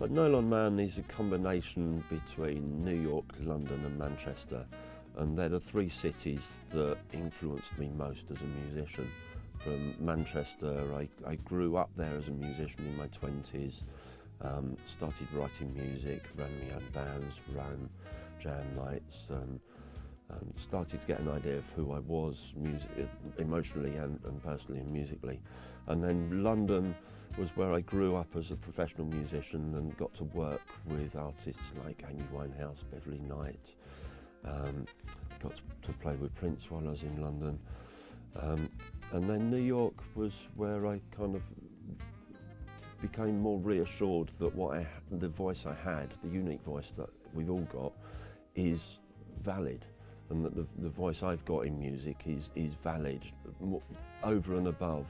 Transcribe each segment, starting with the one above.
So Nylon Man is a combination between New York, London and Manchester, and they're the three cities that influenced me most as a musician. From Manchester, I grew up there as a musician in my 20s, started writing music, ran my own bands, ran jam nights, started to get an idea of who I was emotionally and personally and musically. And then London was where I grew up as a professional musician and got to work with artists like Amy Winehouse, Beverly Knight, got to play with Prince while I was in London. And then New York was where I kind of became more reassured that the voice I had, the unique voice that we've all got, is valid, and that the voice I've got in music is valid over and above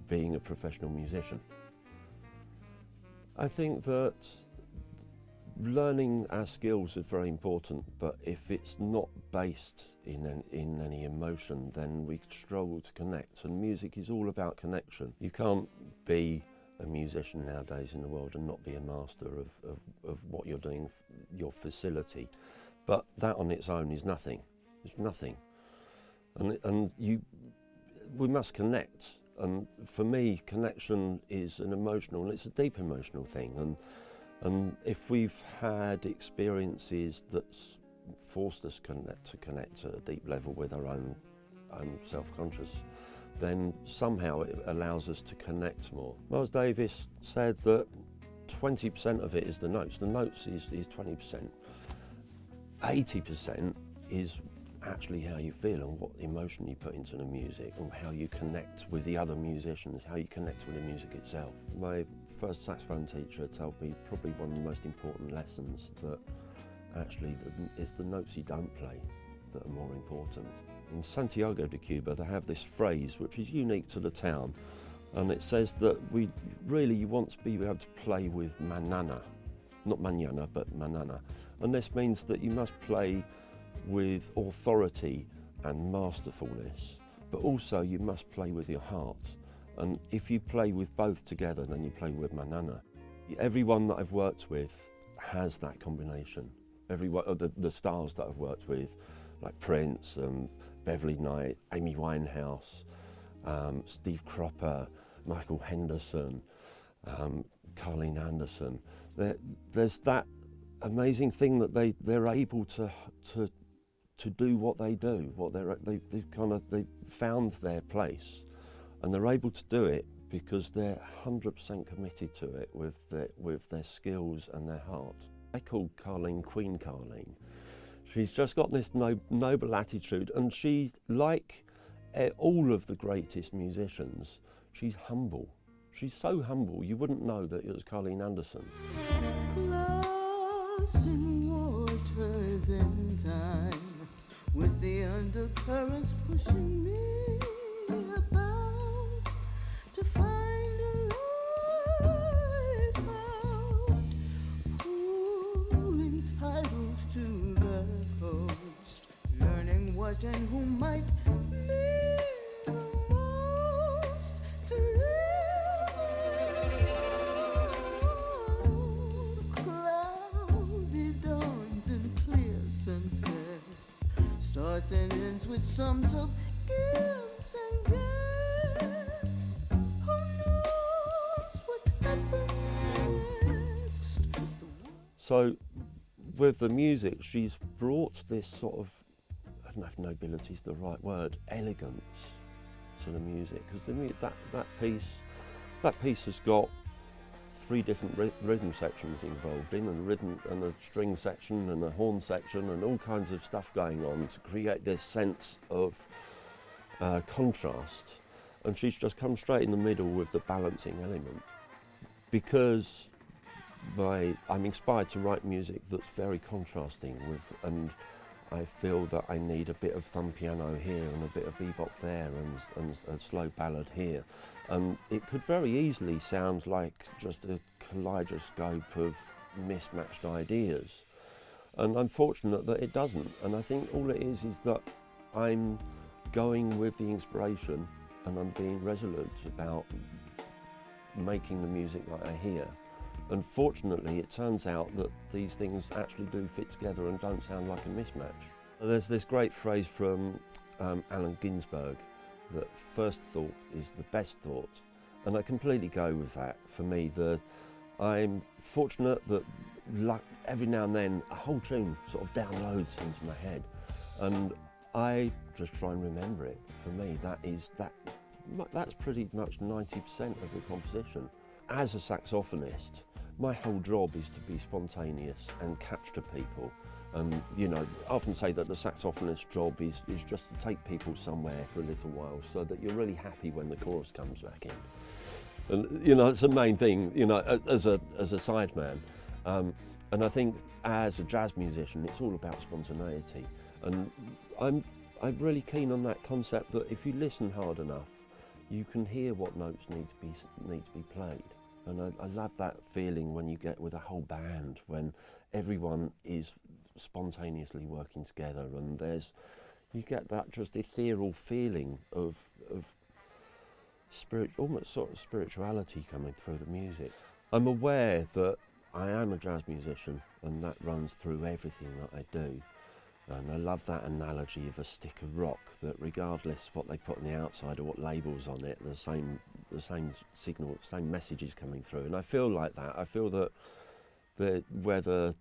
being a professional musician. I think that learning our skills is very important, but if it's not based in any emotion, then we struggle to connect, and music is all about connection. You can't be a musician nowadays in the world and not be a master of what you're doing, your facility, but that on its own is nothing. It's nothing, and we must connect, and for me connection is an emotional, and it's a deep emotional thing, and if we've had experiences that's forced us to connect at a deep level with our own self-conscious, then somehow it allows us to connect more. Miles Davis said that 20% of it is the notes. The notes is 20%. 80% is actually how you feel and what emotion you put into the music, and how you connect with the other musicians, how you connect with the music itself. My first saxophone teacher told me probably one of the most important lessons, that actually it's the notes you don't play that are more important. In Santiago de Cuba they have this phrase which is unique to the town, and it says that you want to be able to play with manana, not mañana but manana, and this means that you must play with authority and masterfulness, but also you must play with your heart, and if you play with both together then you play with manana. Everyone that I've worked with has that combination. Everyone, the stars that I've worked with, like Prince, Beverly Knight, Amy Winehouse, Steve Cropper, Michael Henderson, Carleen Anderson. There's that amazing thing that they're able to do what they do. They've found their place, and they're able to do it because they're 100% committed to it with their skills and their heart. I call Carleen Queen Carleen. She's just got this noble attitude, and she, like all of the greatest musicians, she's humble. She's so humble you wouldn't know that it was Carleen Anderson. Crossing waters in time, with the undercurrents pushing me about to find a life out, pulling titles to the coast, learning what and who might mean the most to live in cloudy dawns and clear sunsets, starts and ends with sums of gives and gets. Who knows what happens next? So with the music, she's brought this sort of, I don't know if nobility is the right word, elegance to the music, because that piece has got 3 different rhythm sections involved in, and a string section and a horn section and all kinds of stuff going on to create this sense of contrast, and she's just come straight in the middle with the balancing element, because I'm inspired to write music that's very contrasting and I feel that I need a bit of thumb piano here and a bit of bebop there and a slow ballad here, and it could very easily sound like just a kaleidoscope of mismatched ideas, and I'm fortunate that it doesn't, and I think all it is that I'm going with the inspiration and I'm being resolute about making the music that I hear And fortunately, it turns out that these things actually do fit together and don't sound like a mismatch. There's this great phrase from Allen Ginsberg that first thought is the best thought, and I completely go with that. For me, I'm fortunate that every now and then a whole tune sort of downloads into my head, and I just try and remember it. For me, that's pretty much 90% of the composition. As a saxophonist, my whole job is to be spontaneous and capture people. And I often say that the saxophonist's job is just to take people somewhere for a little while, so that you're really happy when the chorus comes back in. And it's the main thing. As a sideman, and I think as a jazz musician, it's all about spontaneity. And I'm really keen on that concept that if you listen hard enough, you can hear what notes need to be played. And I love that feeling when you get with a whole band, when everyone is spontaneously working together, and you get that just ethereal feeling of spirit, almost sort of spirituality coming through the music. I'm aware that I am a jazz musician, and that runs through everything that I do. And I love that analogy of a stick of rock, that regardless what they put on the outside or what labels on it, the same signal, same message is coming through. And I feel like that. I feel that whether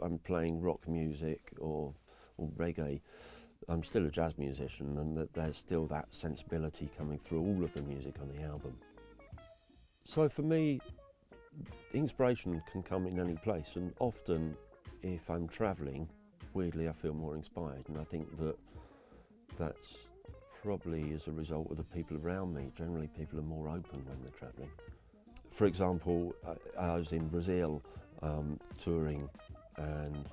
I'm playing rock music or reggae, I'm still a jazz musician, and that there's still that sensibility coming through all of the music on the album. So for me, inspiration can come in any place, and often if I'm travelling, weirdly I feel more inspired, and I think that's probably as a result of the people around me. Generally people are more open when they're travelling. For example, I was in Brazil touring, and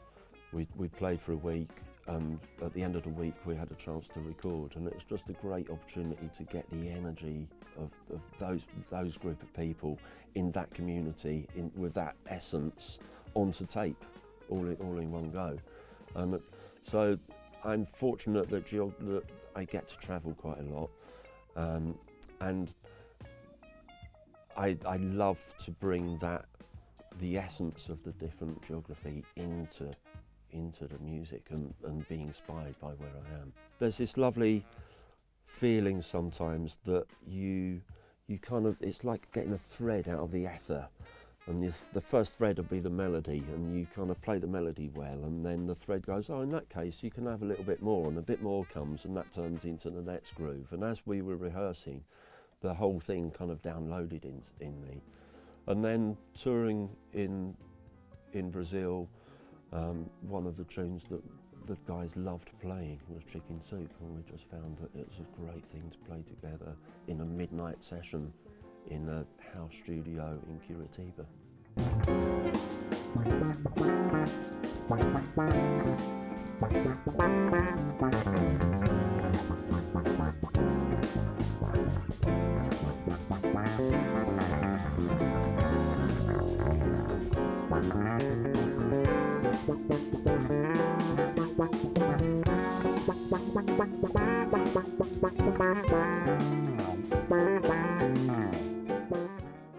we played for a week, and at the end of the week we had a chance to record, and it was just a great opportunity to get the energy of those group of people in that community, with that essence, onto tape, all in one go. And so I'm fortunate that I get to travel quite a lot, and I love to bring the essence of the different geography into the music, and be inspired by where I am. There's this lovely feeling sometimes that you kind of, it's like getting a thread out of the ether, and the first thread will be the melody, and you kind of play the melody well, and then the thread goes, oh, in that case you can have a little bit more, and a bit more comes, and that turns into the next groove. And as we were rehearsing, the whole thing kind of downloaded in me. And then touring in Brazil, one of the tunes that the guys loved playing was Chicken Soup, and we just found that it was a great thing to play together in a midnight session in a house studio in Curitiba.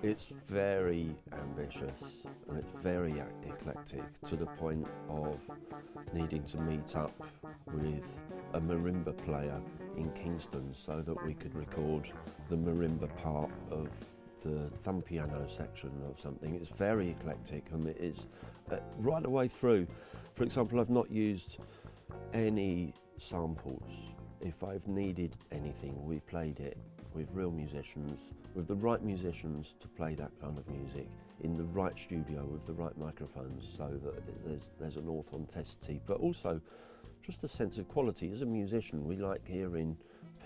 It's very ambitious, and it's very eclectic, to the point of needing to meet up with a marimba player in Kingston so that we could record the marimba part of the thumb piano section of something. It's very eclectic, and it is right the way through. For example, I've not used any samples. If I've needed anything, we've played it with real musicians, with the right musicians to play that kind of music, in the right studio with the right microphones, so that there's an authenticity, but also just a sense of quality. As a musician, we like hearing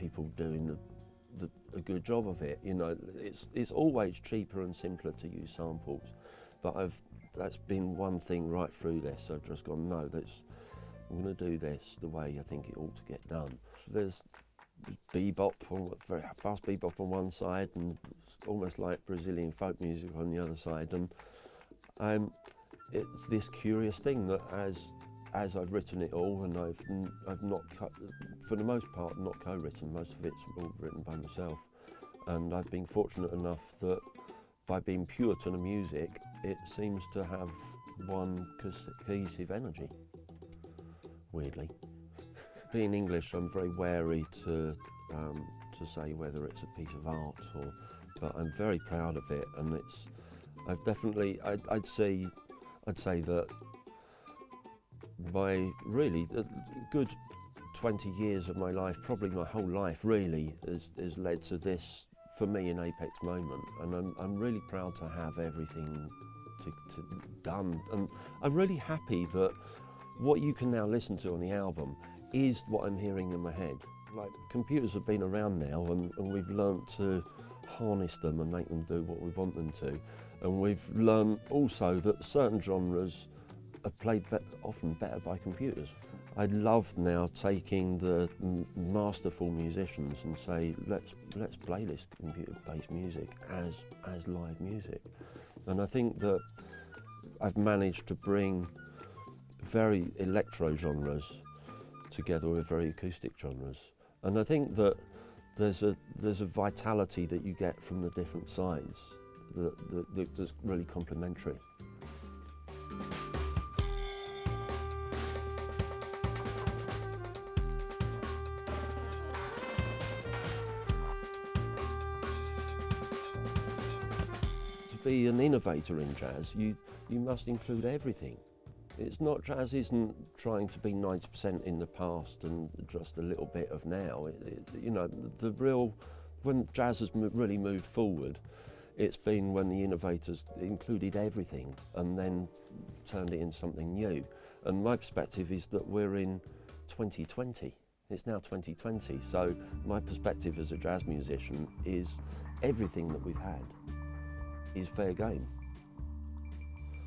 people doing a good job of it. It's always cheaper and simpler to use samples, but that's been one thing right through this. I've just gone, no, I'm going to do this the way I think it ought to get done. There's bebop, very fast bebop on one side, and almost like Brazilian folk music on the other side, and it's this curious thing that as I've written it all, and I've not for the most part not co-written. Most of it's all written by myself, and I've been fortunate enough that by being pure to the music, it seems to have one cohesive energy, weirdly. Being English, I'm very wary to say whether it's a piece of art but I'm very proud of it, and I'd say that my really good 20 years of my life, probably my whole life really, has led to this, for me, an apex moment, and I'm really proud to have everything done, and I'm really happy that what you can now listen to on the album is what I'm hearing in my head. Like, computers have been around now, and we've learnt to harness them and make them do what we want them to, and we've learned also that certain genres are played often better by computers. I love now taking the masterful musicians and say, let's play this computer-based music as live music. And I think that I've managed to bring very electro genres together with very acoustic genres. And I think that there's a vitality that you get from the different sides that's really complementary. To be an innovator in jazz, you must include everything. It's not, jazz isn't trying to be 90% in the past and just a little bit of now. When jazz has really moved forward, it's been when the innovators included everything and then turned it into something new. And my perspective is that we're in 2020. It's now 2020, so my perspective as a jazz musician is everything that we've had is fair game.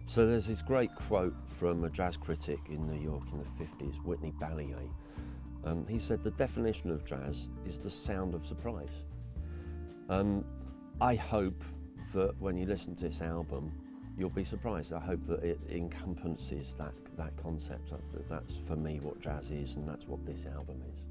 So there's this great quote from a jazz critic in New York in the 50s, Whitney Balliet. He said, the definition of jazz is the sound of surprise. I hope that when you listen to this album, you'll be surprised. I hope that it encompasses that concept. That's, for me, what jazz is, and that's what this album is.